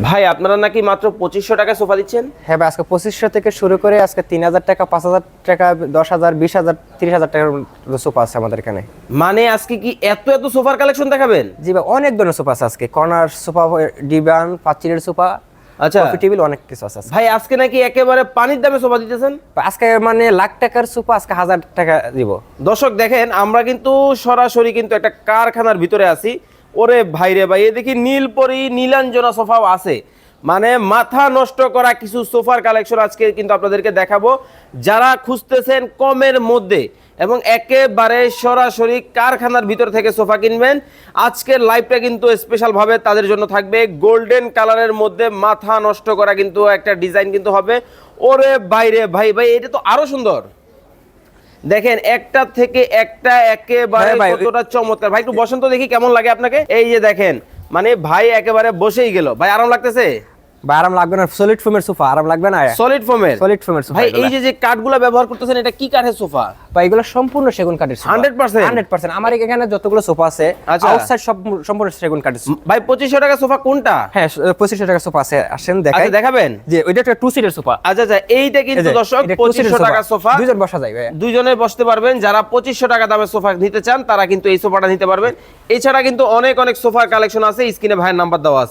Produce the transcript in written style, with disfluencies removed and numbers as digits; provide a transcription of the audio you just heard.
ভাই আপনারা নাকি মাত্র 2500 টাকায় সোফা দিচ্ছেন? হ্যাঁ ভাই, আজকে 2500 থেকে শুরু করে আজকে 3000 টাকা, 5000 টাকা, 10000, 20000, 30000 টাকার সোফা আছে আমাদের এখানে। মানে আজকে কি এত এত সোফার কালেকশন দেখাবেন? জি ভাই, অনেক ধরনের সোফা আছে আজকে। কর্নার সোফা, ডিভান, পাঁচিলের সোফা, আচ্ছা কফি টেবিল, অনেক কিছু আছে আজকে। ভাই আজকে নাকি একেবারে পানির দামে সোফা দিতেছেন? আজকে মানে লাখ টাকার সোফা আজকে 1000 টাকা দিব। দর্শক দেখেন, আমরা কিন্তু সরাসরি কিন্তু একটা কারখানার ভিতরে আছি। ওরে ভাই রে ভাই, এ দেখি নীলপরি নীলাঞ্জনা সোফাও আছে। মানে মাথা নষ্ট করা কিছু সোফার কালেকশন আজকে কিন্তু আপনাদেরকে দেখাবো। যারা খুঁজতেছেন কমের মধ্যে এবং একেবারে সরাসরি কারখানার ভিতর থেকে সোফা কিনবেন, আজকের লাইভটা কিন্তু স্পেশাল ভাবে তাদের জন্য থাকবে। গোল্ডেন কালারের মধ্যে মাথা নষ্ট করা কিন্তু একটা ডিজাইন কিন্তু হবে। ওরে বাইরে ভাই ভাই, এটা তো আরো সুন্দর। দেখেন একটা থেকে একটা একেবারে হ্যাঁ ভাই, কতটা চমৎকার। ভাই একটু বসেন তো দেখি কেমন লাগে আপনাকে। এই যে দেখেন, মানে ভাই একেবারে বসেই গেল। ভাই আরাম লাগতেছে? ভাই আরাম লাগবে না? সলিড ফোমের সোফা, আরাম লাগবে না? সলিড ফোমের? সলিড ফোমের সোফা। ভাই এই যে কাঠগুলো ব্যবহার করতেছেন, এটা কি কাঠের সোফা? ভাই এগুলো সম্পূর্ণ সেগুন কাঠের সোফা। 100%? 100%। আমার এখানে যতগুলো সোফা আছে আচ্ছা। আউটসাইড সব সম্পূর্ণ সেগুন কাঠের সোফা। ভাই 2500 টাকা সোফা কোনটা? হ্যাঁ, 2500 টাকা সোফা আছে, আসেন দেখাই। আচ্ছা দেখাবেন? যে ওইটা একটা 2 সিটের সোফা। আচ্ছা আচ্ছা, এইটা কিন্তু দর্শক 2500 টাকা সোফা। দুইজন বসা যায় ভাই। দুইজনে বসতে পারবেন। যারা 2500 টাকা দামের সোফা নিতে চান তারা কিন্তু এই সোফাটা নিতে পারবেন। এছাড়া কিন্তু অনেক অনেক সোফার কালেকশন আছে, স্ক্রিনে ভাইয়ের নাম্বার দেওয়া আছে।